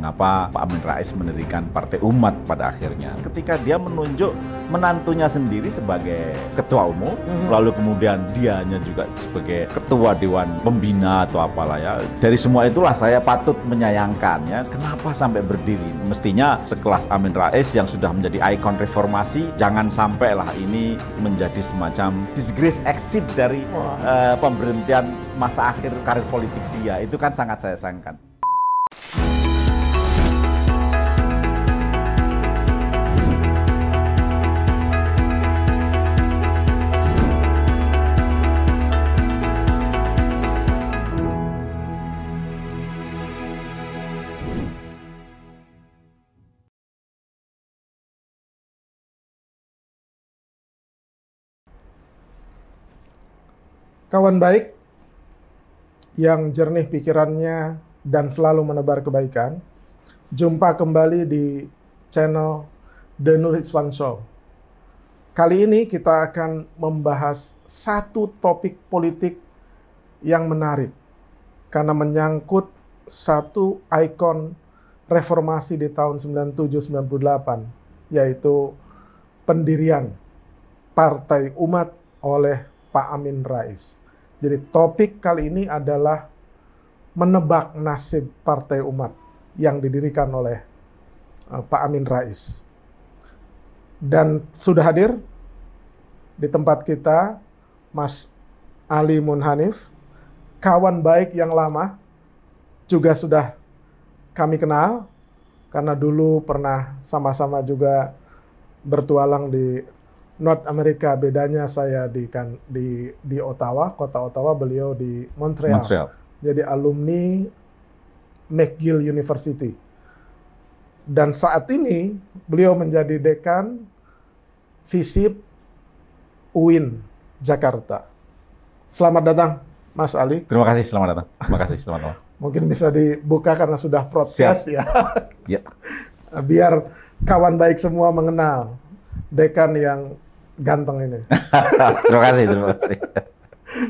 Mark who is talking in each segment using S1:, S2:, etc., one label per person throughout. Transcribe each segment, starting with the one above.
S1: mengapa Pak Amin Rais mendirikan Partai Umat pada akhirnya. Ketika dia menunjuk menantunya sendiri sebagai ketua umum, lalu kemudian dianya juga sebagai ketua Dewan Pembina atau apalah ya. Dari semua itulah saya patut menyayangkannya. Kenapa sampai berdiri? Mestinya sekelas Amin Rais yang sudah menjadi ikon reformasi, jangan sampailah ini menjadi semacam disgrace exit dari pemberhentian masa akhir karir politik dia. Itu kan sangat saya sayangkan.
S2: Kawan baik yang jernih pikirannya dan selalu menebar kebaikan, jumpa kembali di channel The Nur Rizwan Show. Kali ini kita akan membahas satu topik politik yang menarik karena menyangkut satu ikon reformasi di tahun 97-98, yaitu pendirian Partai Umat oleh Pak Amin Rais. Jadi topik kali ini adalah menebak nasib Partai Umat yang didirikan oleh Pak Amin Rais. Dan sudah hadir di tempat kita Mas Ali Munhanif, kawan baik yang lama, juga sudah kami kenal karena dulu pernah sama-sama juga bertualang di North America. Bedanya saya di Ottawa, kota Ottawa, beliau di Montreal. Jadi alumni McGill University. Dan saat ini beliau menjadi dekan FISIP UIN Jakarta. Selamat datang, Mas Ali.
S1: Terima kasih, selamat datang. Terima kasih, selamat datang.
S2: Mungkin bisa dibuka karena sudah podcast.
S1: Siap.
S2: Ya.
S1: Ya.
S2: Biar kawan baik semua mengenal dekan yang ganteng ini.
S1: Terima kasih.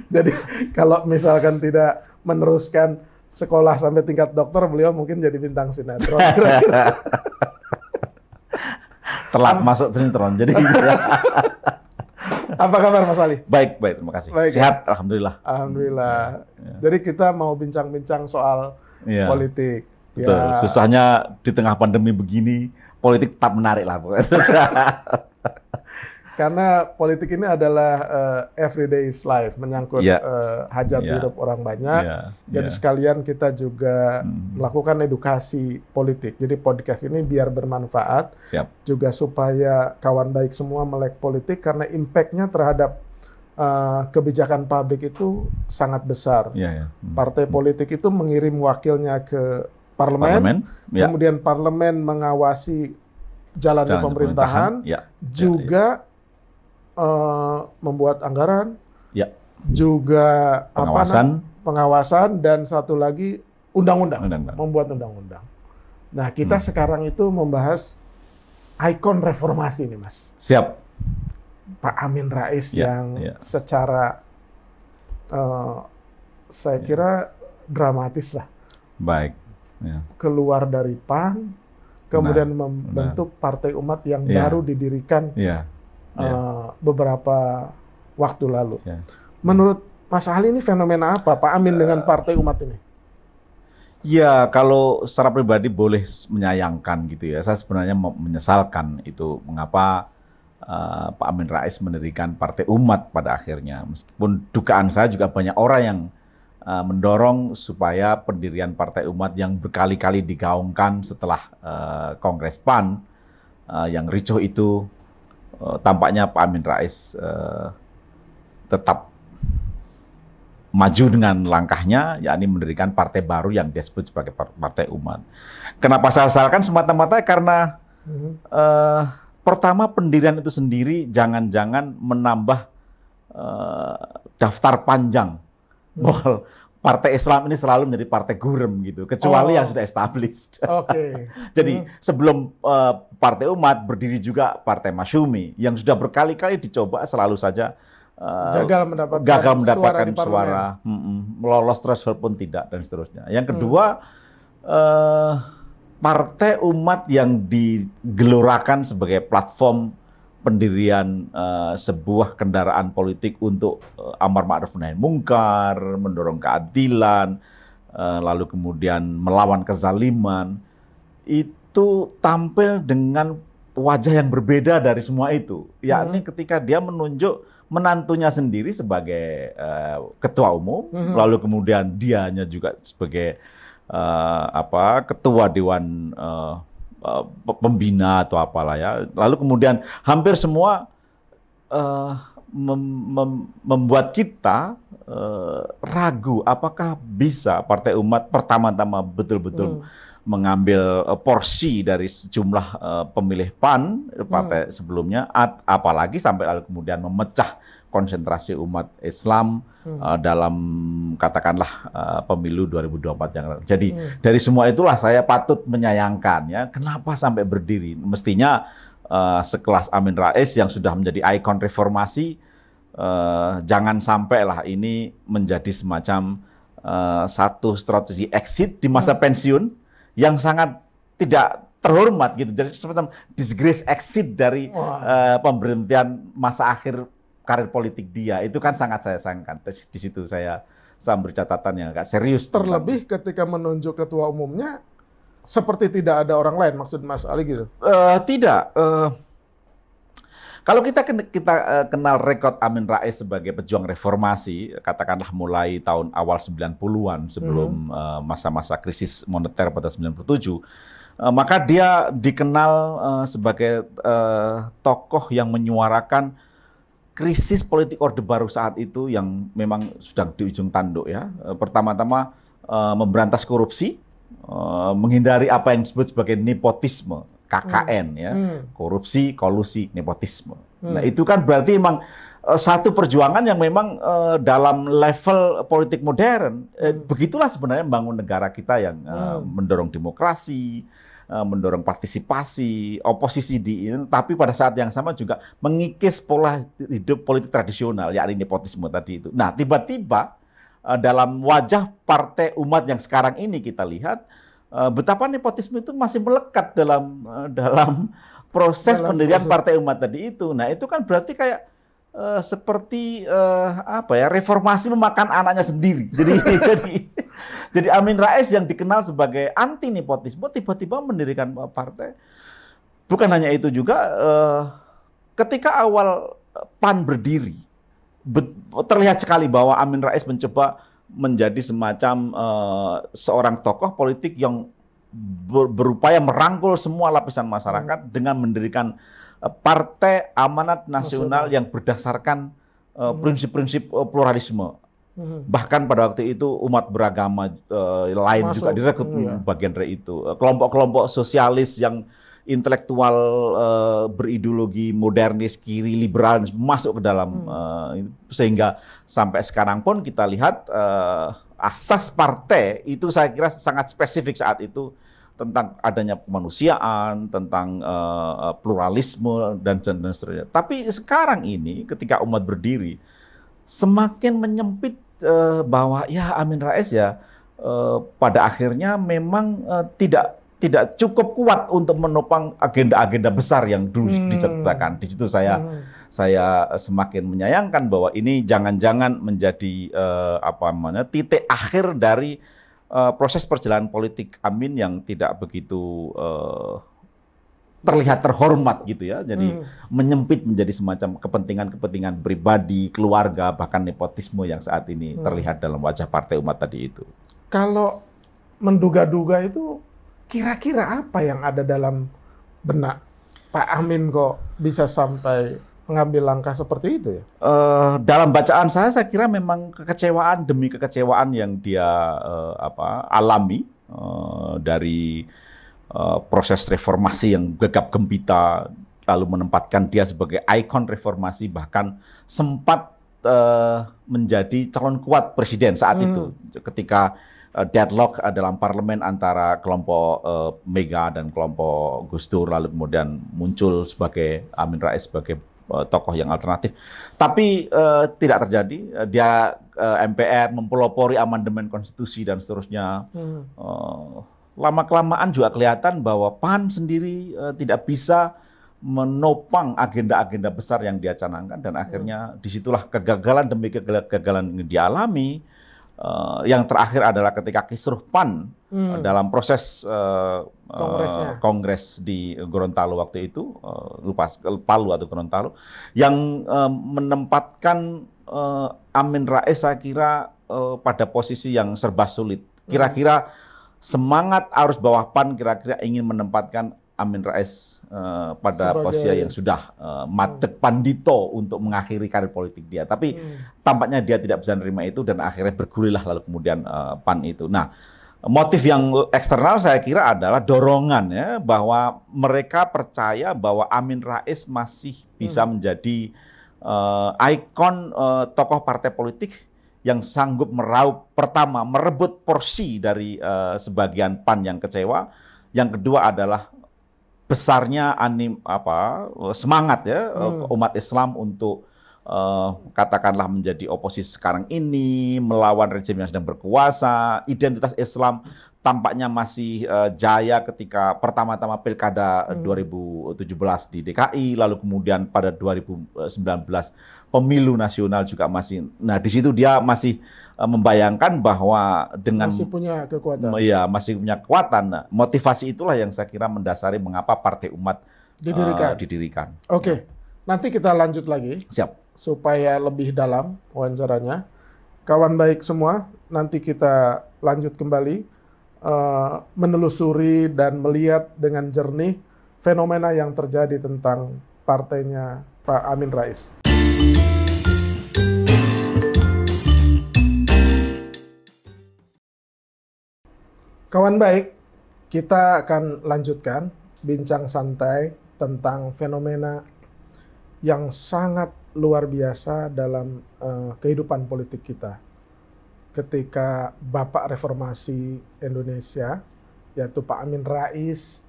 S2: Jadi kalau misalkan tidak meneruskan sekolah sampai tingkat dokter, beliau mungkin jadi bintang sinetron.
S1: Telat masuk sinetron, jadi.
S2: Apa kabar Mas Ali?
S1: Baik, terima kasih.
S2: Baik,
S1: sehat, ya? Alhamdulillah.
S2: Alhamdulillah. Ya. Jadi kita mau bincang-bincang soal politik.
S1: Betul. Ya. Susahnya di tengah pandemi begini, politik tetap menarik lah.
S2: Karena politik ini adalah everyday life, menyangkut hajat hidup orang banyak. Jadi sekalian kita juga melakukan edukasi politik. Jadi podcast ini biar bermanfaat, juga supaya kawan baik semua melek politik, karena impact-nya terhadap kebijakan publik itu sangat besar. Partai politik itu mengirim wakilnya ke parlemen, kemudian parlemen mengawasi jalannya pemerintahan, juga membuat anggaran, juga pengawasan, dan satu lagi undang-undang, membuat undang-undang. Nah, kita sekarang itu membahas ikon reformasi nih, Mas.
S1: Siap.
S2: Pak Amin Rais yang secara saya kira dramatis lah.
S1: Baik.
S2: Keluar dari PAN, kemudian membentuk Partai Umat yang baru didirikan beberapa waktu lalu. Menurut Mas Ali, ini fenomena apa Pak Amin dengan Partai Umat ini?
S1: Ya, kalau secara pribadi boleh menyayangkan gitu ya. Saya sebenarnya menyesalkan itu mengapa Pak Amin Rais mendirikan Partai Umat pada akhirnya. Meskipun dugaan saya juga banyak orang yang mendorong supaya pendirian Partai Umat yang berkali-kali digaungkan setelah Kongres PAN yang ricuh itu, tampaknya Pak Amin Rais tetap maju dengan langkahnya, yakni mendirikan partai baru yang disebut sebagai Partai Umat. Kenapa saya sesalkan semata-mata karena pertama, pendirian itu sendiri jangan-jangan menambah daftar panjang bahwa Partai Islam ini selalu menjadi partai gurem gitu, kecuali yang sudah established. Jadi sebelum Partai Umat berdiri juga Partai Masyumi yang sudah berkali-kali dicoba, selalu saja gagal mendapatkan suara, lolos threshold pun tidak, dan seterusnya. Yang kedua, partai umat yang digelorakan sebagai platform pendirian sebuah kendaraan politik untuk amar ma'ruf nahi munkar, mendorong keadilan, lalu kemudian melawan kezaliman, itu tampil dengan wajah yang berbeda dari semua itu. Yakni ketika dia menunjuk menantunya sendiri sebagai ketua umum, lalu kemudian dianya juga sebagai ketua dewan pembina atau apalah ya. Lalu kemudian hampir semua membuat kita ragu apakah bisa Partai Umat pertama-tama betul-betul mengambil porsi dari sejumlah pemilih PAN partai sebelumnya, apalagi sampai lalu kemudian memecah konsentrasi umat Islam dalam katakanlah pemilu 2024 yang lalu. Jadi dari semua itulah saya patut menyayangkan ya, kenapa sampai berdiri. Mestinya sekelas Amin Rais yang sudah menjadi ikon reformasi, jangan sampailah ini menjadi semacam satu strategi exit di masa pensiun yang sangat tidak terhormat gitu. Jadi semacam disgrace exit dari pemberhentian masa akhir karir politik dia. Itu kan sangat saya sayangkan. Di situ saya beri catatan yang agak serius.
S2: Terlebih ketika menunjuk ketua umumnya seperti tidak ada orang lain, maksud Mas Ali gitu?
S1: Tidak. Kalau kita kenal rekod Amin Rais sebagai pejuang reformasi, katakanlah mulai tahun awal 90-an sebelum masa-masa krisis moneter pada 97, maka dia dikenal sebagai tokoh yang menyuarakan krisis politik Orde Baru saat itu yang memang sedang di ujung tanduk ya. Pertama-tama memberantas korupsi, menghindari apa yang disebut sebagai nepotisme, KKN ya, korupsi, kolusi, nepotisme. Nah itu kan berarti memang satu perjuangan yang memang dalam level politik modern, begitulah sebenarnya membangun negara kita yang mendorong demokrasi, mendorong partisipasi, oposisi tapi pada saat yang sama juga mengikis pola hidup politik tradisional, yakni nepotisme tadi itu. Nah, tiba-tiba dalam wajah Partai Umat yang sekarang ini kita lihat betapa nepotisme itu masih melekat dalam proses pendirian Partai Umat tadi itu. Nah, itu kan berarti kayak seperti reformasi memakan anaknya sendiri. Jadi Amin Rais yang dikenal sebagai anti nepotisme tiba-tiba mendirikan partai. Bukan hanya itu juga, ketika awal PAN berdiri, terlihat sekali bahwa Amin Rais mencoba menjadi semacam seorang tokoh politik yang berupaya merangkul semua lapisan masyarakat dengan mendirikan Partai Amanat Nasional yang berdasarkan prinsip-prinsip pluralisme. Bahkan pada waktu itu umat beragama lain juga direkrut bagian dari itu. Kelompok-kelompok sosialis yang intelektual berideologi modernis, kiri, liberal masuk ke dalam sehingga sampai sekarang pun kita lihat asas partai itu saya kira sangat spesifik saat itu tentang adanya kemanusiaan, tentang pluralisme dan seterusnya. Tapi sekarang ini ketika umat berdiri semakin menyempit bahwa ya Amin Rais ya pada akhirnya memang tidak cukup kuat untuk menopang agenda-agenda besar yang dulu diceritakan. Di situ saya semakin menyayangkan bahwa ini jangan-jangan menjadi titik akhir dari proses perjalanan politik Amin yang tidak begitu terlihat terhormat gitu ya. Jadi menyempit menjadi semacam kepentingan-kepentingan pribadi, keluarga, bahkan nepotisme yang saat ini terlihat dalam wajah Partai Umat tadi itu.
S2: Kalau menduga-duga itu kira-kira apa yang ada dalam benak Pak Amin kok bisa sampai mengambil langkah seperti itu ya?
S1: Dalam bacaan saya kira memang kekecewaan demi kekecewaan yang dia alami dari proses reformasi yang gegap gempita, lalu menempatkan dia sebagai ikon reformasi, bahkan sempat menjadi calon kuat presiden saat itu ketika deadlock dalam parlemen antara kelompok Mega dan kelompok Gus Dur, lalu kemudian muncul sebagai Amin Rais sebagai tokoh yang alternatif. Tapi tidak terjadi. Dia MPR mempelopori amandemen konstitusi dan seterusnya. lama-kelamaan juga kelihatan bahwa PAN sendiri tidak bisa menopang agenda-agenda besar yang dia canangkan, dan akhirnya disitulah kegagalan demi kegagalan yang dialami. Yang terakhir adalah ketika kisruh PAN dalam proses kongres di Gorontalo waktu itu, lupa Palu atau Gorontalo, yang menempatkan Amin Rais saya kira pada posisi yang serba sulit. Kira-kira semangat arus bawah PAN kira-kira ingin menempatkan Amin Rais pada posisi yang sudah matek pandito untuk mengakhiri karir politik dia. Tapi tampaknya dia tidak bisa menerima itu dan akhirnya bergulirlah lalu kemudian PAN itu. Nah, motif yang eksternal saya kira adalah dorongan ya, bahwa mereka percaya bahwa Amin Rais masih bisa menjadi ikon tokoh partai politik yang sanggup meraup, pertama merebut porsi dari sebagian PAN yang kecewa. Yang kedua adalah besarnya semangat ya umat Islam untuk katakanlah menjadi oposisi sekarang ini, melawan rezim yang sedang berkuasa. Identitas Islam tampaknya masih jaya ketika pertama-tama Pilkada 2017 di DKI, lalu kemudian pada 2019 pemilu nasional juga masih. Nah, di situ dia masih membayangkan bahwa dengan
S2: masih punya kekuatan.
S1: Ya, masih punya kekuatan. Nah, motivasi itulah yang saya kira mendasari mengapa Partai Umat didirikan.
S2: Oke. Nanti kita lanjut lagi.
S1: Siap.
S2: Supaya lebih dalam wawancaranya. Kawan baik semua, nanti kita lanjut kembali menelusuri dan melihat dengan jernih fenomena yang terjadi tentang partainya Pak Amin Rais. Kawan baik, kita akan lanjutkan bincang santai tentang fenomena yang sangat luar biasa dalam kehidupan politik kita. Ketika Bapak Reformasi Indonesia, yaitu Pak Amin Rais,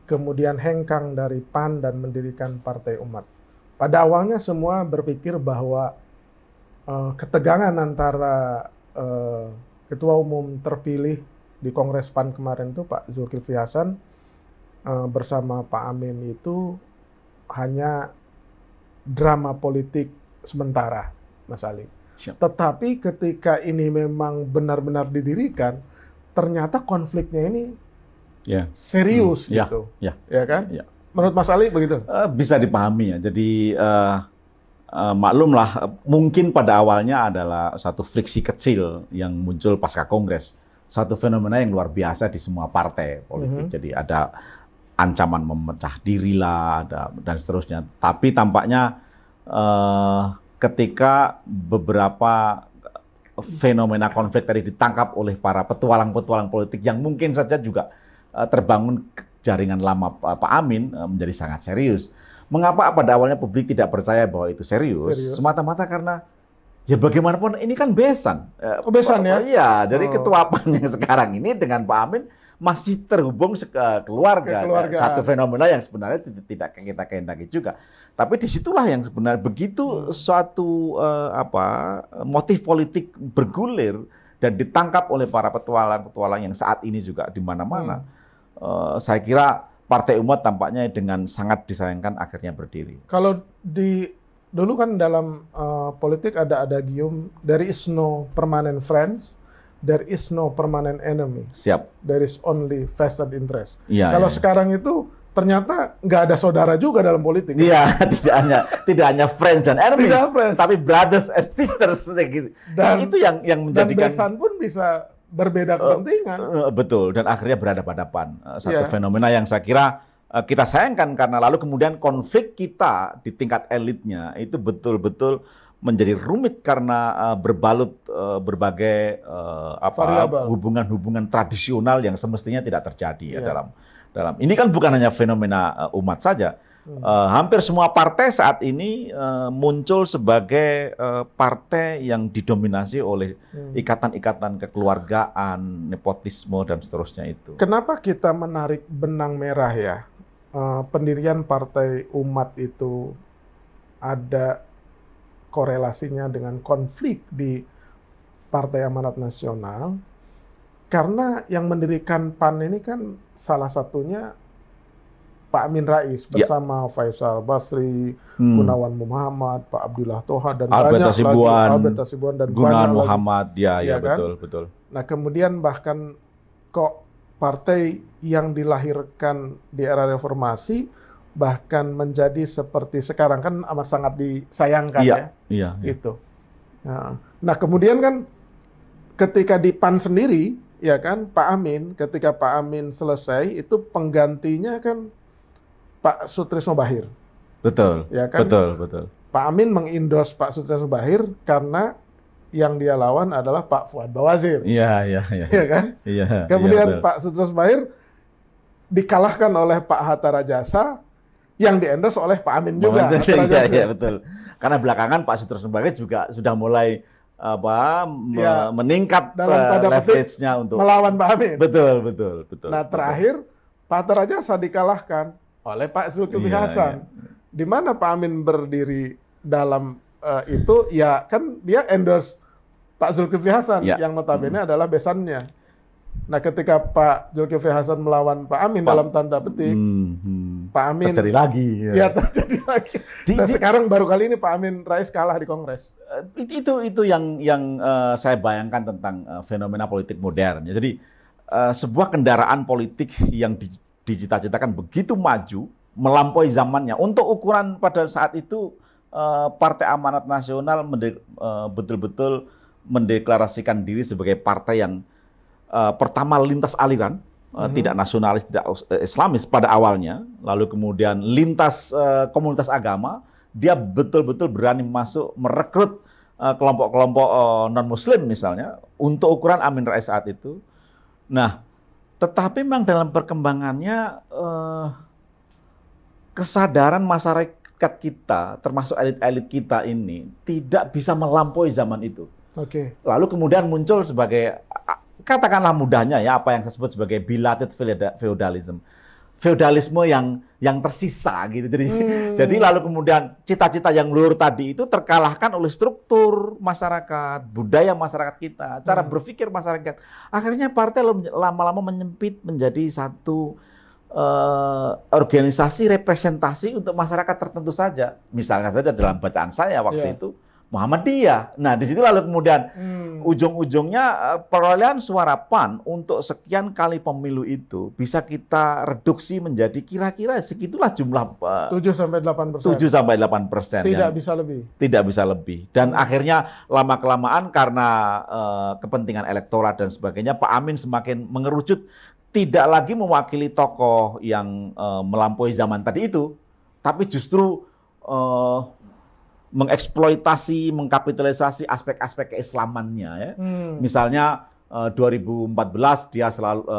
S2: kemudian hengkang dari PAN dan mendirikan Partai Umat. Pada awalnya semua berpikir bahwa ketegangan antara Ketua Umum terpilih di Kongres PAN kemarin itu Pak Zulkifli Hasan bersama Pak Amin itu hanya drama politik sementara, Mas Ali. Tetapi ketika ini memang benar-benar didirikan, ternyata konfliknya ini serius gitu, ya kan? Ya. Menurut Mas Ali begitu?
S1: Bisa dipahami ya. Jadi maklumlah, mungkin pada awalnya adalah satu friksi kecil yang muncul pasca Kongres. Satu fenomena yang luar biasa di semua partai politik. Jadi ada ancaman memecah diri lah, dan seterusnya. Tapi tampaknya ketika beberapa fenomena konflik tadi ditangkap oleh para petualang-petualang politik yang mungkin saja juga terbangun jaringan lama Pak Amin menjadi sangat serius. Mengapa pada awalnya publik tidak percaya bahwa itu serius? Semata-mata karena ya bagaimanapun ini kan besan.
S2: Besan ya?
S1: Iya, dari ketua PAN yang sekarang ini dengan Pak Amin masih terhubung keluarga. Satu fenomena yang sebenarnya tidak kita kehendaki juga. Tapi disitulah yang sebenarnya begitu suatu motif politik bergulir dan ditangkap oleh para petualang-petualang yang saat ini juga di mana-mana. Saya kira Partai Umat tampaknya dengan sangat disayangkan akhirnya berdiri.
S2: Kalau dulu kan dalam politik ada adagium, there is no permanent friends, there is no permanent enemy.
S1: Siap.
S2: There is only vested interest.
S1: Ya,
S2: kalau sekarang itu ternyata nggak ada saudara juga dalam politik.
S1: Iya, tidak hanya friends and enemies, tapi brothers and sisters gitu.
S2: Dan
S1: itu yang menjadikan.
S2: Dan besan pun bisa berbeda kepentingan.
S1: Betul, dan akhirnya berhadapan-hadapan. Satu fenomena yang saya kira kita sayangkan karena lalu kemudian konflik kita di tingkat elitnya itu betul-betul menjadi rumit karena berbalut berbagai hubungan-hubungan tradisional yang semestinya tidak terjadi ya dalam ini kan bukan hanya fenomena umat saja. Hampir semua partai saat ini muncul sebagai partai yang didominasi oleh ikatan-ikatan kekeluargaan, nepotisme dan seterusnya itu.
S2: Kenapa kita menarik benang merah ya? Pendirian Partai Umat itu ada korelasinya dengan konflik di Partai Amanat Nasional. Karena yang mendirikan PAN ini kan salah satunya Pak Amin Rais bersama Faisal Basri, Gunawan Muhammad, Pak Abdullah Toha, dan
S1: Albert
S2: banyak lagi, Albert Hasibuan, dan
S1: Gunawan
S2: banyak
S1: Muhammad,
S2: lagi.
S1: ya
S2: kan?
S1: betul.
S2: Nah kemudian bahkan kok partai yang dilahirkan di era reformasi bahkan menjadi seperti sekarang kan amat sangat disayangkan
S1: Iya.
S2: Gitu. Nah kemudian kan ketika di PAN sendiri, ya kan Pak Amin, ketika Pak Amin selesai itu penggantinya kan Pak Sutrisno Bachir.
S1: Betul.
S2: Ya kan?
S1: Betul.
S2: Pak Amin mengendorse Pak Sutrisno Bachir karena yang dia lawan adalah Pak Fuad Bawazir.
S1: Iya.
S2: Ya kan?
S1: Iya.
S2: Kemudian Pak Sutrisno Bachir dikalahkan oleh Pak Hatta Rajasa yang diendorse oleh Pak Amin juga.
S1: Iya, betul. Karena belakangan Pak Sutrisno Bachir juga sudah mulai meningkat
S2: dalam tanda
S1: leverage-nya untuk
S2: melawan Pak Amin.
S1: Betul.
S2: Nah, terakhir Pak Hatta Rajasa dikalahkan oleh Pak Zulkifli Hasan. Di mana Pak Amin berdiri dalam itu, ya kan dia endorse Pak Zulkifli Hasan yang notabene adalah besannya. Nah, ketika Pak Zulkifli Hasan melawan Pak Amin dalam tanda petik, Pak Amin
S1: terjadi lagi.
S2: Terjadi lagi. Dan sekarang baru kali ini Pak Amin Rais kalah di Kongres.
S1: Itu yang saya bayangkan tentang fenomena politik modern. Jadi sebuah kendaraan politik yang dicita-citakan begitu maju, melampaui zamannya. Untuk ukuran pada saat itu, Partai Amanat Nasional betul-betul mendeklarasikan diri sebagai partai yang pertama lintas aliran, tidak nasionalis, tidak Islamis pada awalnya, lalu kemudian lintas komunitas agama, dia betul-betul berani masuk merekrut kelompok-kelompok non-Muslim misalnya, untuk ukuran Amin Rais saat itu. Nah, tetapi memang dalam perkembangannya kesadaran masyarakat kita, termasuk elit-elit kita ini, tidak bisa melampaui zaman itu. Lalu kemudian muncul sebagai, katakanlah mudahnya ya, apa yang disebut sebagai belated feudalism. Feudalisme yang tersisa gitu. Jadi lalu kemudian cita-cita yang luhur tadi itu terkalahkan oleh struktur masyarakat, budaya masyarakat kita, cara berpikir masyarakat. Akhirnya partai lama-lama menyempit menjadi satu organisasi representasi untuk masyarakat tertentu saja. Misalnya saja dalam bacaan saya waktu itu Muhammadiyah. Nah, di situ lalu kemudian ujung-ujungnya perolehan suara PAN untuk sekian kali pemilu itu bisa kita reduksi menjadi kira-kira segitulah jumlah
S2: 7-8%.
S1: 7-8%.
S2: Tidak bisa lebih.
S1: Tidak bisa lebih. Dan akhirnya lama-kelamaan karena kepentingan elektoral dan sebagainya, Pak Amin semakin mengerucut, tidak lagi mewakili tokoh yang melampaui zaman tadi itu, tapi justru mengeksploitasi, mengkapitalisasi aspek-aspek keislamannya ya. Misalnya 2014 dia selalu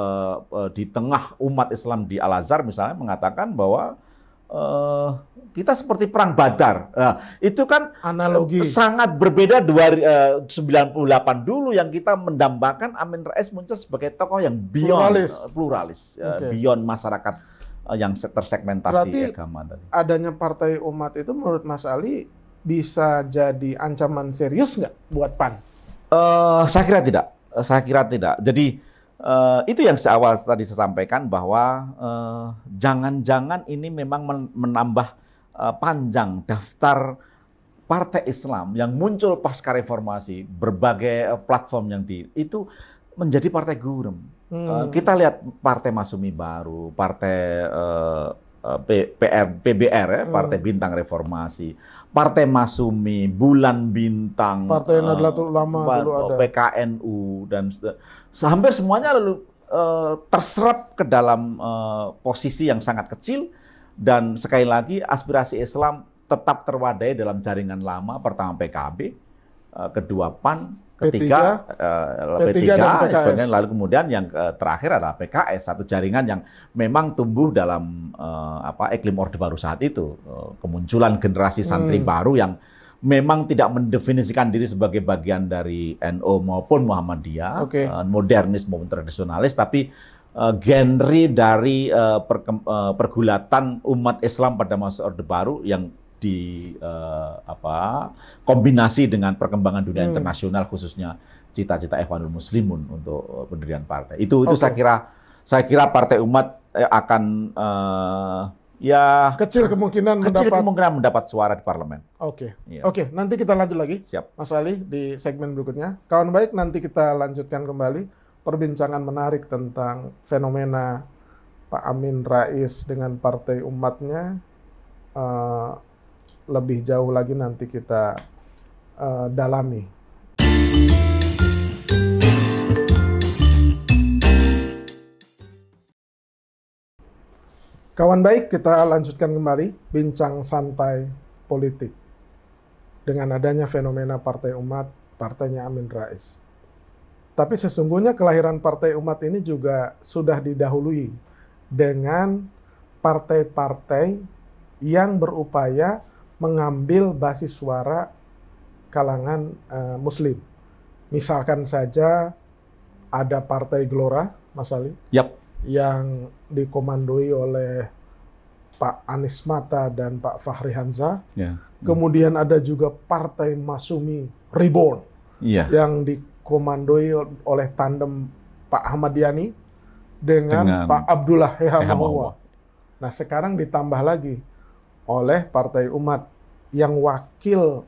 S1: di tengah umat Islam di Al-Azhar misalnya mengatakan bahwa kita seperti perang Badar. Nah, itu kan
S2: analogi
S1: sangat berbeda 98 dulu yang kita mendambakan Amin Rais muncul sebagai tokoh yang beyond pluralis, beyond masyarakat yang tersegmentasi.
S2: Berarti
S1: agama tadi.
S2: Adanya partai umat itu menurut Mas Ali bisa jadi ancaman serius nggak buat PAN?
S1: Saya kira tidak. Jadi itu yang seawal tadi saya sampaikan bahwa jangan-jangan ini memang menambah panjang daftar partai Islam yang muncul pasca reformasi, berbagai platform yang itu menjadi partai gurem. Kita lihat Partai Masyumi Baru, Partai PBR ya, Partai Bintang Reformasi, Partai Masyumi, Bulan Bintang,
S2: Partai Nahdlatul Ulama dulu ada,
S1: PKNU, dan hampir semuanya lalu terserap ke dalam posisi yang sangat kecil. Dan sekali lagi aspirasi Islam tetap terwadai dalam jaringan lama, pertama PKB, kedua PAN, ketiga P3 dan PKS. Lalu kemudian yang terakhir adalah PKS, satu jaringan yang memang tumbuh dalam iklim Orde Baru saat itu. Kemunculan generasi santri baru yang memang tidak mendefinisikan diri sebagai bagian dari NU maupun Muhammadiyah, modernis maupun tradisionalis, tapi genre dari pergulatan umat Islam pada masa Orde Baru yang kombinasi dengan perkembangan dunia internasional khususnya cita-cita Ikhwanul Muslimun untuk pendirian partai. Itu saya kira Partai Umat akan ya
S2: kecil kemungkinan
S1: mendapat suara di parlemen.
S2: Oke. Oke, nanti kita lanjut lagi.
S1: Siap.
S2: Mas Ali di segmen berikutnya. Kawan baik, nanti kita lanjutkan kembali perbincangan menarik tentang fenomena Pak Amin Rais dengan Partai Umatnya. Lebih jauh lagi nanti kita dalami. Kawan baik, kita lanjutkan kembali bincang santai politik dengan adanya fenomena Partai Umat, partainya Amin Rais. Tapi sesungguhnya kelahiran Partai Umat ini juga sudah didahului dengan partai-partai yang berupaya mengambil basis suara kalangan Muslim. Misalkan saja ada Partai Gelora, Mas Ali.
S1: Yap.
S2: Yang dikomandoi oleh Pak Anies Mata dan Pak Fahri Hamzah.
S1: Yeah.
S2: Kemudian ada juga Partai Masyumi Reborn yang dikomandoi oleh tandem Pak Ahmad Yani dengan Pak Abdullah Hehamawa. Nah, sekarang ditambah lagi oleh Partai Umat yang wakil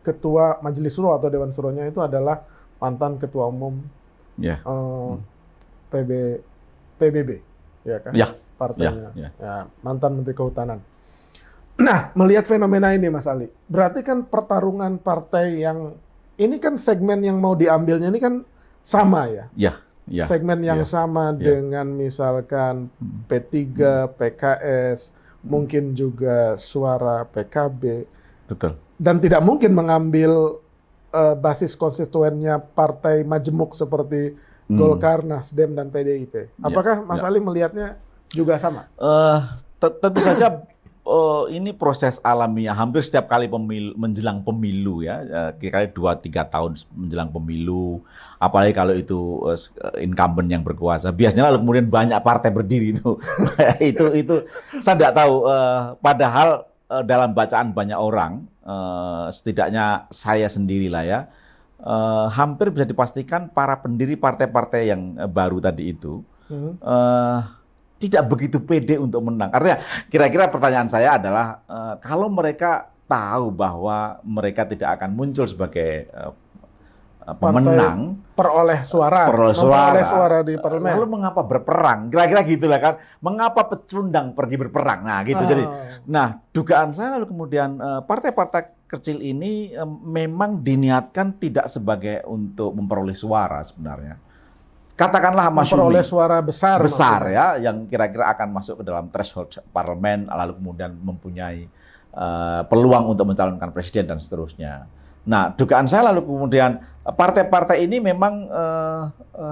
S2: Ketua Majelis Syuro atau Dewan Syuronya itu adalah mantan Ketua Umum PBB, ya kan?
S1: Ya,
S2: partainya, ya, mantan Menteri Kehutanan. Nah, melihat fenomena ini, Mas Ali, berarti kan pertarungan partai yang ini kan segmen yang mau diambilnya ini kan sama ya?
S1: Ya.
S2: Segmen yang sama dengan misalkan P3, PKS, mungkin juga suara PKB.
S1: Betul.
S2: Dan tidak mungkin mengambil basis konstituennya partai majemuk seperti Golkar, Nasdem, dan PDIP. Apakah Mas Ali melihatnya juga sama?
S1: Tentu saja ini proses alamiah. Hampir setiap kali menjelang pemilu ya, kira-kira 2-3 tahun menjelang pemilu, apalagi kalau itu incumbent yang berkuasa, biasanya lalu kemudian banyak partai berdiri itu. itu saya tidak tahu. Padahal dalam bacaan banyak orang, setidaknya saya sendirilah ya, hampir bisa dipastikan para pendiri partai-partai yang baru tadi itu tidak begitu pede untuk menang. Artinya, kira-kira pertanyaan saya adalah kalau mereka tahu bahwa mereka tidak akan muncul sebagai pemenang,
S2: peroleh suara di parlemen,
S1: lalu mengapa berperang? Kira-kira gitulah kan? Mengapa pecundang pergi berperang? Nah, gitu. Jadi, dugaan saya lalu kemudian partai-partai kecil ini memang diniatkan tidak sebagai untuk memperoleh suara sebenarnya. Katakanlah
S2: memperoleh suara
S1: besar ya, yang kira-kira akan masuk ke dalam threshold parlemen, lalu kemudian mempunyai peluang untuk mencalonkan presiden dan seterusnya. Nah, dugaan saya lalu kemudian partai-partai ini memang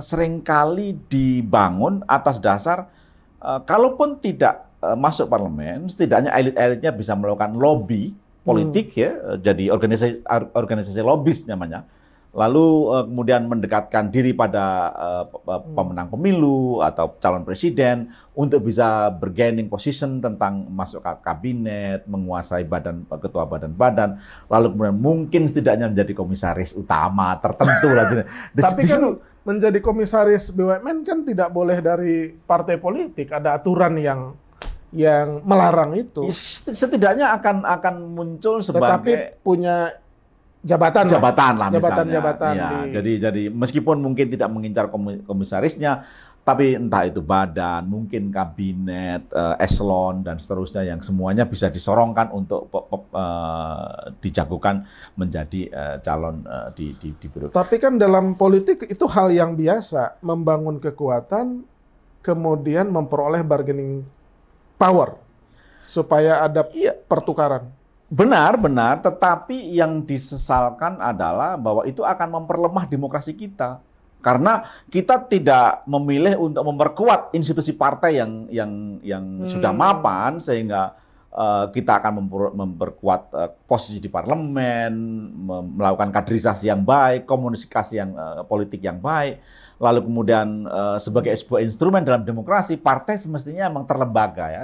S1: seringkali dibangun atas dasar kalaupun tidak masuk parlemen, setidaknya elit-elitnya bisa melakukan lobby politik ya, jadi organisasi lobis namanya. Lalu kemudian mendekatkan diri pada pemenang pemilu atau calon presiden untuk bisa bergaining position tentang masuk ke kabinet, menguasai ketua badan-badan, lalu kemudian mungkin setidaknya menjadi komisaris utama tertentu lah.
S2: Tapi kan menjadi komisaris BUMN kan tidak boleh dari partai politik, ada aturan yang melarang itu.
S1: Setidaknya akan muncul sebagai,
S2: tetapi punya jabatan lah misalnya.
S1: Ya, jadi meskipun mungkin tidak mengincar komisarisnya, tapi entah itu badan, mungkin kabinet, eselon dan seterusnya yang semuanya bisa disorongkan untuk dijagokan menjadi calon di birokrasi.
S2: Tapi kan dalam politik itu hal yang biasa, membangun kekuatan kemudian memperoleh bargaining power supaya ada pertukaran.
S1: Benar, tetapi yang disesalkan adalah bahwa itu akan memperlemah demokrasi kita. Karena kita tidak memilih untuk memperkuat institusi partai yang sudah mapan, sehingga kita akan memperkuat posisi di parlemen, melakukan kaderisasi yang baik, komunikasi yang politik yang baik, lalu kemudian sebagai sebuah instrumen dalam demokrasi, partai semestinya memang terlembaga ya,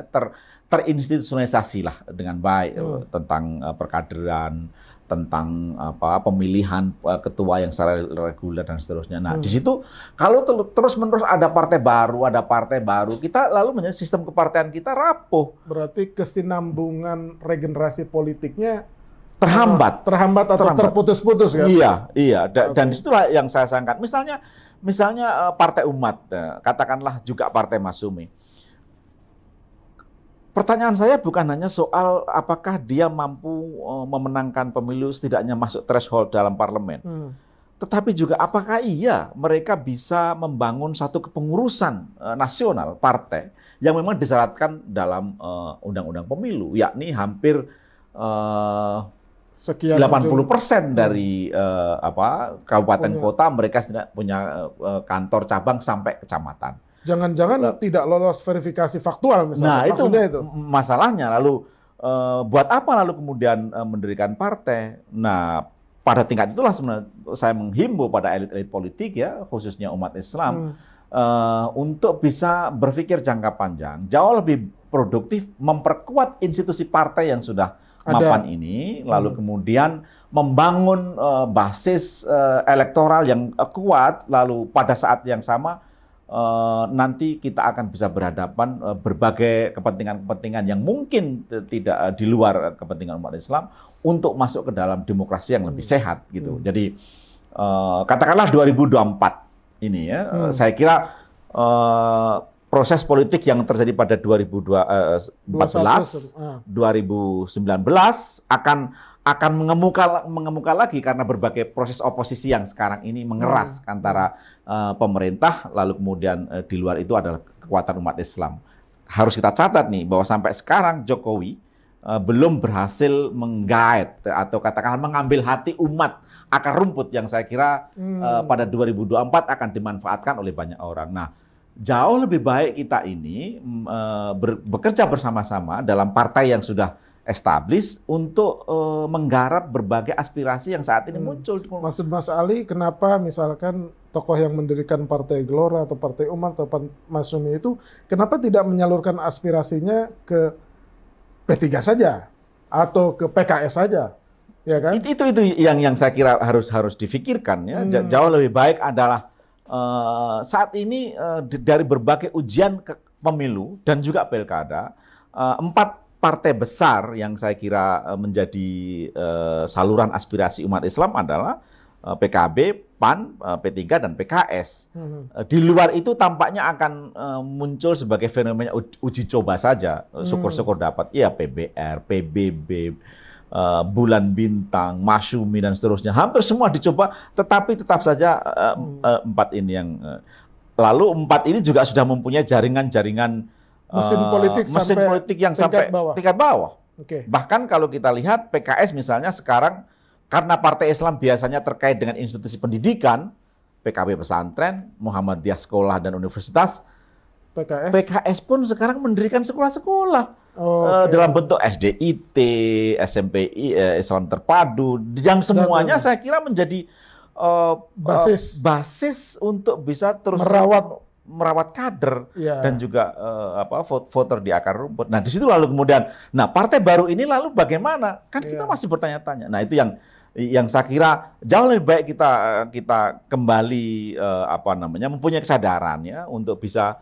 S1: terinstitusionalisasi lah dengan baik tentang perkaderan, tentang pemilihan ketua yang secara reguler dan seterusnya. Nah, di situ kalau terus-menerus ada partai baru, kita lalu menjadi sistem kepartean kita rapuh.
S2: Berarti kesinambungan regenerasi politiknya
S1: terhambat
S2: atau terputus-putus kan?
S1: Iya. Dan disitulah yang saya sayangkan. Misalnya Partai Umat, katakanlah juga Partai Masyumi. Pertanyaan saya bukan hanya soal apakah dia mampu memenangkan pemilu setidaknya masuk threshold dalam parlemen. Tetapi juga apakah mereka bisa membangun satu kepengurusan nasional partai yang memang disyaratkan dalam undang-undang pemilu, yakni hampir 80% dari kabupaten kota mereka punya kantor cabang sampai kecamatan.
S2: Jangan-jangan tidak lolos verifikasi faktual misalnya.
S1: Nah, itu masalahnya. Lalu buat apa lalu kemudian mendirikan partai? Nah, pada tingkat itulah sebenarnya saya menghimbau pada elit-elit politik ya, khususnya umat Islam untuk bisa berpikir jangka panjang, jauh lebih produktif memperkuat institusi partai yang sudah mapan ini, lalu kemudian membangun basis elektoral yang kuat, lalu pada saat yang sama nanti kita akan bisa berhadapan berbagai kepentingan-kepentingan yang mungkin tidak di luar kepentingan umat Islam untuk masuk ke dalam demokrasi yang lebih sehat gitu. Jadi katakanlah 2024 ini ya, saya kira proses politik yang terjadi pada 2014, 2019 akan mengemuka lagi karena berbagai proses oposisi yang sekarang ini mengeras antara pemerintah, lalu kemudian di luar itu adalah kekuatan umat Islam. Harus kita catat nih bahwa sampai sekarang Jokowi belum berhasil menggait atau katakanlah mengambil hati umat akar rumput yang saya kira pada 2024 akan dimanfaatkan oleh banyak orang. Nah, jauh lebih baik kita ini bekerja bersama-sama dalam partai yang sudah established untuk menggarap berbagai aspirasi yang saat ini muncul.
S2: Maksud Mas Ali, kenapa misalkan tokoh yang mendirikan Partai Gelora atau Partai Umat atau Masyumi itu, kenapa tidak menyalurkan aspirasinya ke P3 saja atau ke PKS saja? Ya kan?
S1: Itu yang saya kira harus difikirkan ya. Jauh lebih baik adalah saat ini dari berbagai ujian pemilu dan juga pilkada, 4 partai besar yang saya kira menjadi saluran aspirasi umat Islam adalah PKB, PAN, P3, dan PKS. Di luar itu tampaknya akan muncul sebagai fenomena uji coba saja. Syukur-syukur dapat ya PBR, PBB, Bulan Bintang, Masyumi, dan seterusnya. Hampir semua dicoba, tetapi tetap saja 4 ini yang... Lalu 4 ini juga sudah mempunyai jaringan-jaringan mesin politik yang sampai tingkat bawah. Bahkan kalau kita lihat PKS misalnya sekarang, karena Partai Islam biasanya terkait dengan institusi pendidikan, PKB pesantren, Muhammadiyah sekolah dan universitas, PKS pun sekarang mendirikan sekolah-sekolah dalam bentuk SDIT, SMPI, Islam Terpadu, yang semuanya saya kira menjadi basis untuk bisa terus merawat kader dan juga voter di akar rumput. Nah, di situ lalu kemudian, partai baru ini lalu bagaimana? Kan kita masih bertanya-tanya. Nah, itu yang saya kira jauh lebih baik kita kembali mempunyai kesadaran ya untuk bisa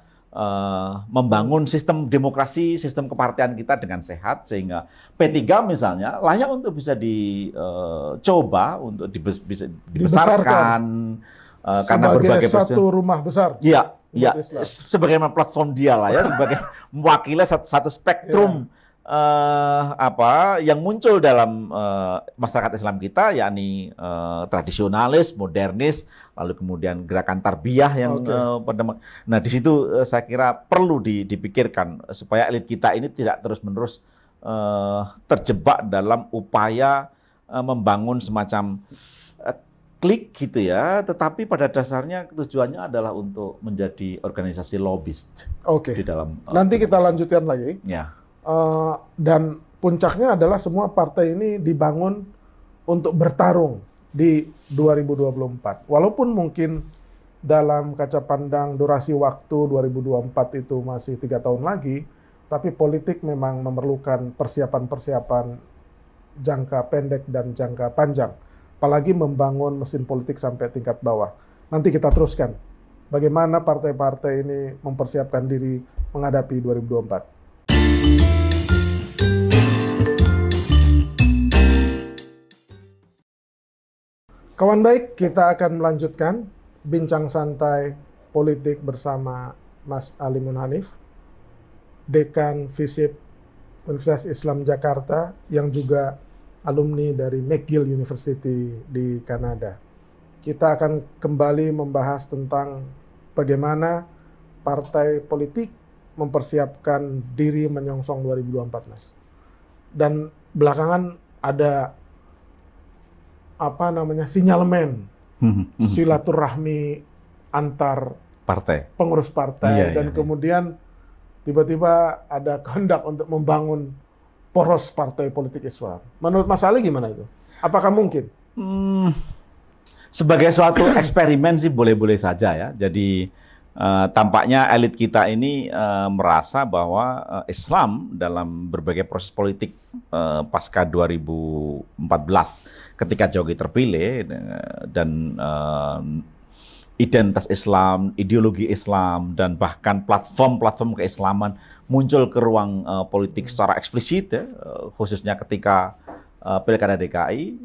S1: membangun sistem demokrasi, sistem kepartean kita dengan sehat, sehingga P3 misalnya layak untuk bisa dicoba untuk bisa dibesarkan karena berbagai
S2: satu rumah besar.
S1: Iya, sebagai platform dia lah ya, sebagai mewakili satu spektrum yang muncul dalam masyarakat Islam kita, yakni tradisionalis, modernis, lalu kemudian gerakan tarbiyah yang nah di situ saya kira perlu dipikirkan supaya elit kita ini tidak terus-menerus terjebak dalam upaya membangun semacam klik gitu ya, tetapi pada dasarnya tujuannya adalah untuk menjadi organisasi lobbyist. Di dalam
S2: nanti kita lanjutkan lagi.
S1: Ya.
S2: Dan puncaknya adalah semua partai ini dibangun untuk bertarung di 2024. Walaupun mungkin dalam kaca pandang durasi waktu 2024 itu masih 3 tahun lagi, tapi politik memang memerlukan persiapan-persiapan jangka pendek dan jangka panjang. Apalagi membangun mesin politik sampai tingkat bawah. Nanti kita teruskan bagaimana partai-partai ini mempersiapkan diri menghadapi 2024. Kawan baik, kita akan melanjutkan bincang santai politik bersama Mas Alimun Hanif, Dekan FISIP Universitas Islam Jakarta, yang juga alumni dari McGill University di Kanada. Kita akan kembali membahas tentang bagaimana partai politik mempersiapkan diri menyongsong 2024, Mas. Dan belakangan ada sinyalemen silaturahmi antar pengurus partai, dan kemudian tiba-tiba ada kehendak untuk membangun poros partai politik Islam. Menurut Mas Ali gimana itu? Apakah mungkin?
S1: Sebagai suatu eksperimen sih boleh-boleh saja ya. Jadi tampaknya elit kita ini merasa bahwa Islam dalam berbagai proses politik pasca 2014 ketika Jokowi terpilih dan identitas Islam, ideologi Islam, dan bahkan platform-platform keislaman muncul ke ruang politik secara eksplisit, ya, khususnya ketika Pilkada DKI,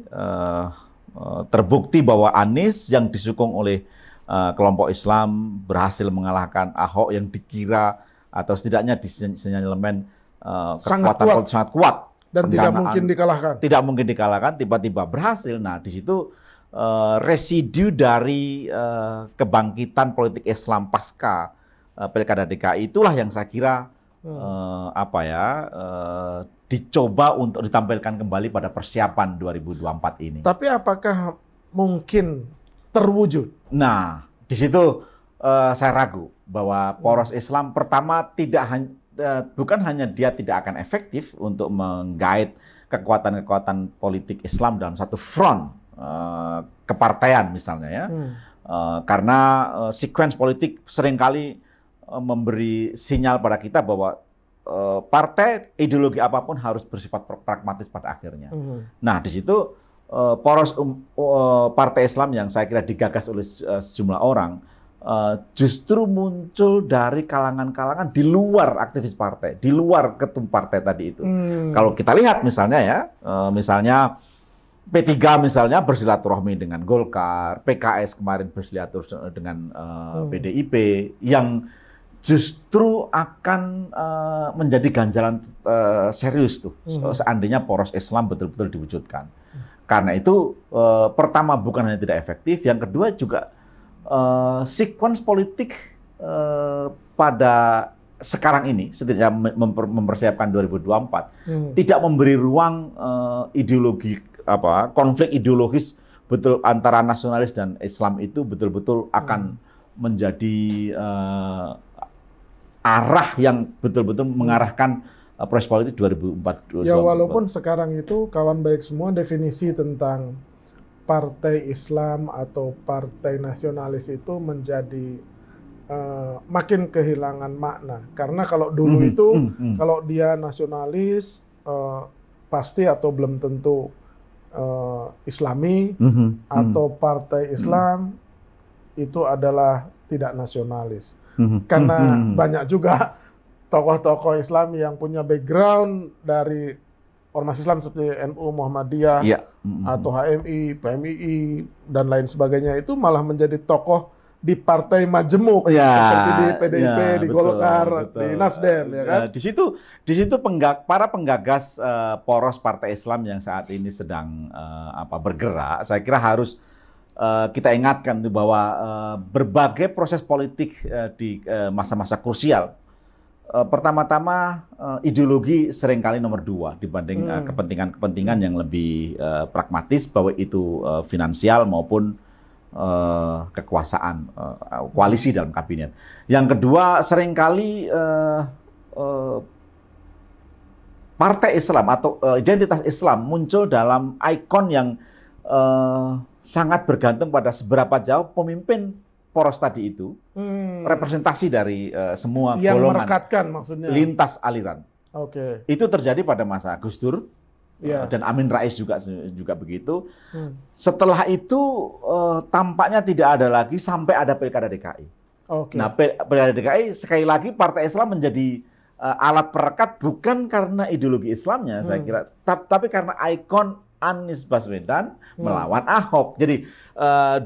S1: terbukti bahwa Anies yang disokong oleh kelompok Islam berhasil mengalahkan Ahok yang dikira atau setidaknya di sinyalemen kekuatan politik sangat kuat.
S2: Dan tidak mungkin dikalahkan.
S1: Tidak mungkin dikalahkan, tiba-tiba berhasil. Nah, di situ residu dari kebangkitan politik Islam pasca Pilkada DKI itulah yang saya kira dicoba untuk ditampilkan kembali pada persiapan 2024 ini.
S2: Tapi apakah mungkin terwujud?
S1: Nah, di situ saya ragu bahwa poros Islam pertama bukan hanya dia tidak akan efektif untuk menggait kekuatan-kekuatan politik Islam dalam satu front kepartaian misalnya ya, karena sequence politik seringkali memberi sinyal pada kita bahwa partai ideologi apapun harus bersifat pragmatis pada akhirnya. Nah, di situ poros partai Islam yang saya kira digagas oleh sejumlah orang justru muncul dari kalangan-kalangan di luar aktivis partai, di luar ketum partai tadi itu. Kalau kita lihat misalnya ya, misalnya P3 misalnya bersilaturahmi dengan Golkar, PKS kemarin bersilaturahmi dengan PDIP, yang justru akan menjadi ganjalan serius tuh seandainya poros Islam betul-betul diwujudkan. Karena itu pertama bukan hanya tidak efektif, yang kedua juga sequence politik pada sekarang ini setidaknya mempersiapkan 2024 tidak memberi ruang ideologi konflik ideologis betul antara nasionalis dan Islam itu betul-betul akan menjadi arah yang betul-betul mengarahkan proses politik 2024.
S2: Ya, walaupun sekarang itu kawan baik semua definisi tentang partai Islam atau partai nasionalis itu menjadi makin kehilangan makna. Karena kalau dulu itu kalau dia nasionalis pasti atau belum tentu Islami, atau partai Islam itu adalah tidak nasionalis. Karena banyak juga tokoh-tokoh Islam yang punya background dari ormas Islam seperti NU, Muhammadiyah, atau HMI, PMII, dan lain sebagainya, itu malah menjadi tokoh di partai majemuk, seperti di PDIP, di Golkar, di Nasdem, ya kan?
S1: Di situ para penggagas poros partai Islam yang saat ini sedang bergerak, saya kira harus kita ingatkan bahwa berbagai proses politik di masa-masa krusial, pertama-tama ideologi seringkali nomor 2 dibanding kepentingan-kepentingan yang lebih pragmatis, bahwa itu finansial maupun kekuasaan koalisi dalam kabinet. Yang kedua, seringkali partai Islam atau identitas Islam muncul dalam ikon yang sangat bergantung pada seberapa jauh pemimpin poros tadi itu representasi dari semua
S2: yang
S1: golongan
S2: merekatkan, maksudnya
S1: lintas aliran.
S2: Oke.
S1: Itu terjadi pada masa Gus Dur, dan Amin Rais juga begitu. Setelah itu tampaknya tidak ada lagi sampai ada Pilkada DKI. Nah, Pilkada DKI sekali lagi Partai Islam menjadi alat perekat bukan karena ideologi Islamnya, saya kira, tapi karena ikon Anies Baswedan melawan Ahok. Jadi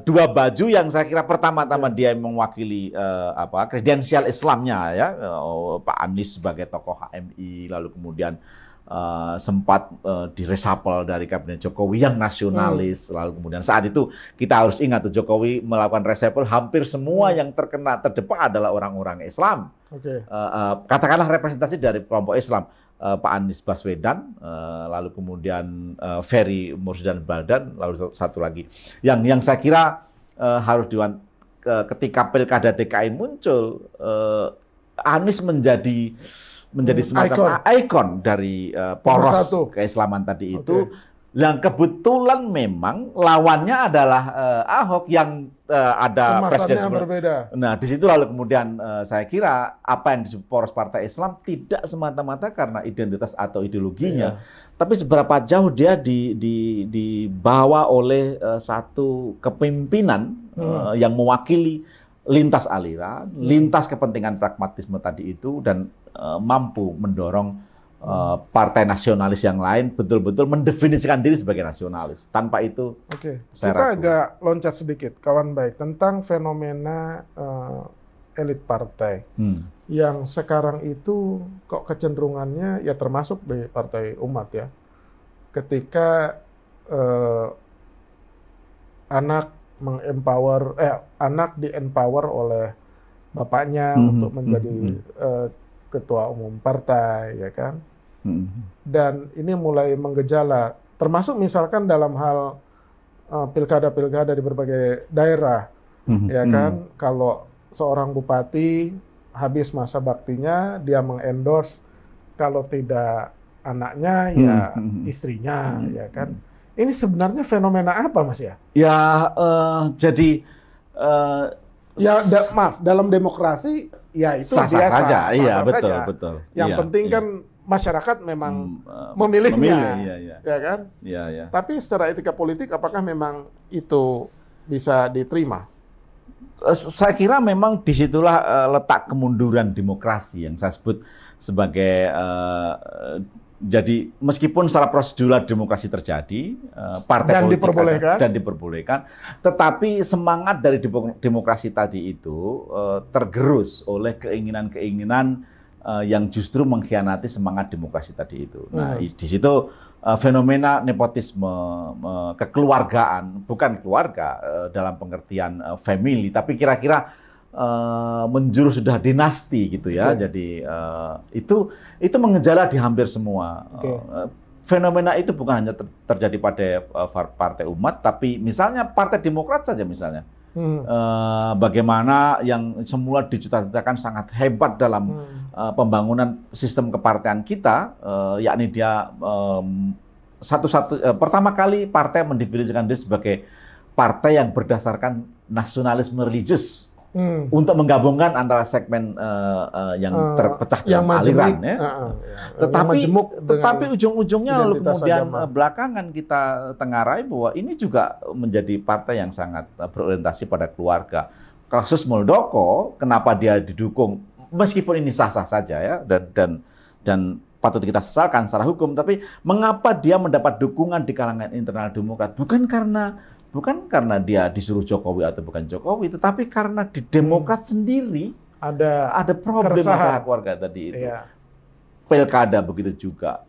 S1: dua baju yang saya kira pertama-tama dia mewakili kredensial Islamnya ya, Pak Anies sebagai tokoh HMI, lalu kemudian sempat diresapel dari kabinet Jokowi yang nasionalis, lalu kemudian saat itu kita harus ingat tuh Jokowi melakukan resapel, hampir semua yang terdepak adalah orang-orang Islam. Katakanlah representasi dari kelompok Islam, Pak Anies Baswedan, lalu kemudian Ferry Mursyid Baldan, lalu satu lagi yang saya kira harus ketika Pilkada DKI muncul, Anies menjadi semacam ikon dari poros keislaman tadi itu. Yang kebetulan memang lawannya adalah Ahok yang ada presiden
S2: berbeda.
S1: Nah, di situ lalu kemudian saya kira apa yang disebut poros Partai Islam tidak semata-mata karena identitas atau ideologinya, tapi seberapa jauh dia dibawa oleh satu kepemimpinan yang mewakili lintas aliran, lintas kepentingan pragmatisme tadi itu, dan mampu mendorong partai nasionalis yang lain betul-betul mendefinisikan diri sebagai nasionalis. Tanpa itu,
S2: kita agak loncat sedikit, kawan baik, tentang fenomena elit partai yang sekarang itu kok kecenderungannya ya termasuk di Partai Umat ya, ketika anak di-empower oleh bapaknya untuk menjadi ketua umum partai, ya kan? Dan ini mulai menggejala, termasuk misalkan dalam hal pilkada-pilkada di berbagai daerah, ya kan? Kalau seorang bupati habis masa baktinya, dia mengendorse kalau tidak anaknya ya istrinya, ya kan? Ini sebenarnya fenomena apa, Mas ya?
S1: Ya, jadi
S2: maaf, dalam demokrasi ya itu
S1: sah-sah
S2: biasa
S1: saja. Iya,
S2: saja.
S1: betul.
S2: Yang penting kan masyarakat memang memilihnya, ya kan?
S1: Iya.
S2: Tapi secara etika politik, apakah memang itu bisa diterima?
S1: Saya kira memang disitulah letak kemunduran demokrasi yang saya sebut sebagai jadi meskipun secara prosedural demokrasi terjadi, partai politik dan diperbolehkan, tetapi semangat dari demokrasi tadi itu tergerus oleh keinginan-keinginan yang justru mengkhianati semangat demokrasi tadi itu. Nah, di situ fenomena nepotisme, kekeluargaan, bukan keluarga dalam pengertian family, tapi kira-kira menjurus sudah dinasti gitu ya. Jadi itu mengejala di hampir semua. Fenomena itu bukan hanya terjadi pada Partai Umat, tapi misalnya Partai Demokrat saja misalnya. Bagaimana yang semula dicita-citakan sangat hebat dalam pembangunan sistem kepartean kita, yakni dia pertama kali partai mendefinisikan diri sebagai partai yang berdasarkan nasionalisme religius. Untuk menggabungkan antara segmen yang terpecah dalam aliran, tetapi ujung-ujungnya kemudian belakangan kita tengarai bahwa ini juga menjadi partai yang sangat berorientasi pada keluarga. Kasus Muldoko, kenapa dia didukung meskipun ini sah-sah saja ya, dan patut kita sesalkan secara hukum, tapi mengapa dia mendapat dukungan di kalangan internal Demokrat? Bukan karena dia disuruh Jokowi atau bukan Jokowi, tetapi karena di Demokrat sendiri ada problem masalah keluarga tadi itu. Pilkada begitu juga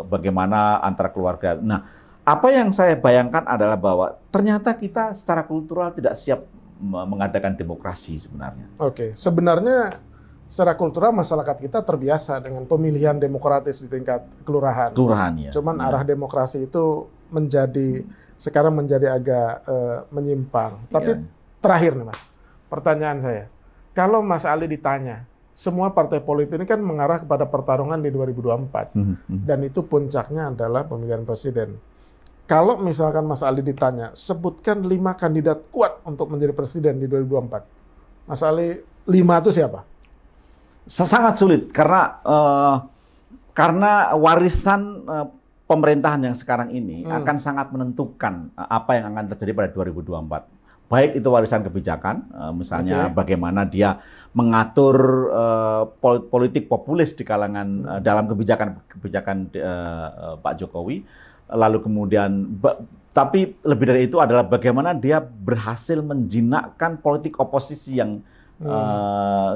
S1: bagaimana antara keluarga. Nah, apa yang saya bayangkan adalah bahwa ternyata kita secara kultural tidak siap mengadakan demokrasi sebenarnya.
S2: Sebenarnya secara kultural masyarakat kita terbiasa dengan pemilihan demokratis di tingkat kelurahan.
S1: Ya.
S2: Cuman arah demokrasi itu sekarang menjadi agak menyimpang. Tapi terakhir nih Mas, pertanyaan saya. Kalau Mas Ali ditanya, semua partai politik ini kan mengarah kepada pertarungan di 2024. Dan itu puncaknya adalah pemilihan presiden. Kalau misalkan Mas Ali ditanya, sebutkan 5 kandidat kuat untuk menjadi presiden di 2024. Mas Ali, 5 itu siapa?
S1: Sangat sulit, karena Karena warisan pemerintahan yang sekarang ini akan sangat menentukan apa yang akan terjadi pada 2024. Baik itu warisan kebijakan, misalnya bagaimana dia mengatur politik populis di kalangan dalam kebijakan Pak Jokowi, lalu kemudian tapi lebih dari itu adalah bagaimana dia berhasil menjinakkan politik oposisi yang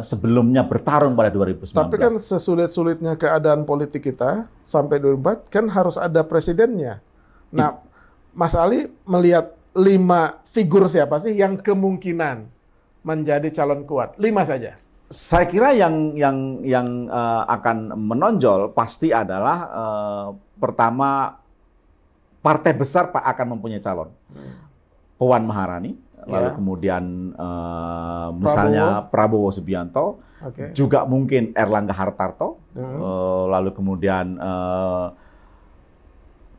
S1: sebelumnya bertarung pada 2019.
S2: Tapi kan sesulit-sulitnya keadaan politik kita sampai 2024 kan harus ada presidennya. Nah, Mas Ali melihat 5 figur siapa sih yang kemungkinan menjadi calon kuat? 5 saja.
S1: Saya kira yang akan menonjol pasti adalah pertama partai besar akan mempunyai calon. Puan Maharani, lalu kemudian misalnya Prabowo Subianto, juga mungkin Erlangga Hartarto, lalu kemudian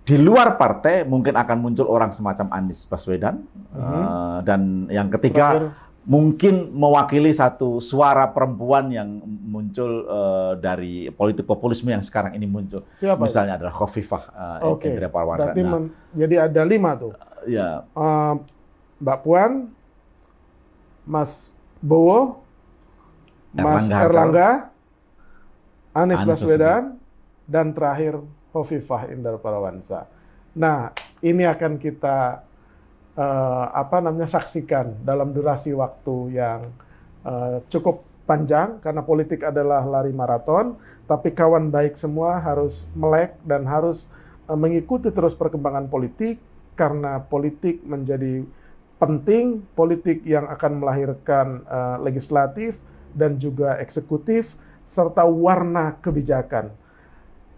S1: di luar partai mungkin akan muncul orang semacam Anies Baswedan, dan yang ketiga mungkin mewakili satu suara perempuan yang muncul dari politik populisme yang sekarang ini muncul.
S2: Siapa?
S1: Misalnya adalah Khofifah Indra Parawansa.
S2: Berarti jadi ada 5 tuh.
S1: Ya.
S2: Mbak Puan, Mas Bowo, Mas Erlangga, Anies Baswedan, dan terakhir Khofifah Indar Parawansa. Nah, ini akan kita saksikan dalam durasi waktu yang cukup panjang karena politik adalah lari maraton, tapi kawan baik semua harus melek dan harus mengikuti terus perkembangan politik karena politik menjadi penting, politik yang akan melahirkan legislatif dan juga eksekutif serta warna kebijakan.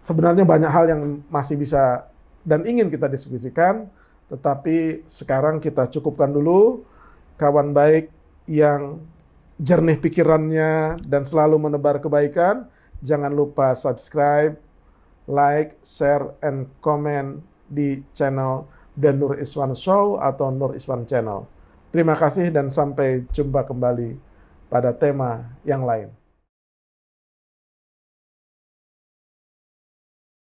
S2: Sebenarnya banyak hal yang masih bisa dan ingin kita diskusikan, tetapi sekarang kita cukupkan dulu. Kawan baik yang jernih pikirannya dan selalu menebar kebaikan, jangan lupa subscribe, like, share, and comment di channel The Nur Iswan Show atau Nur Iswan Channel. Terima kasih dan sampai jumpa kembali pada tema yang lain.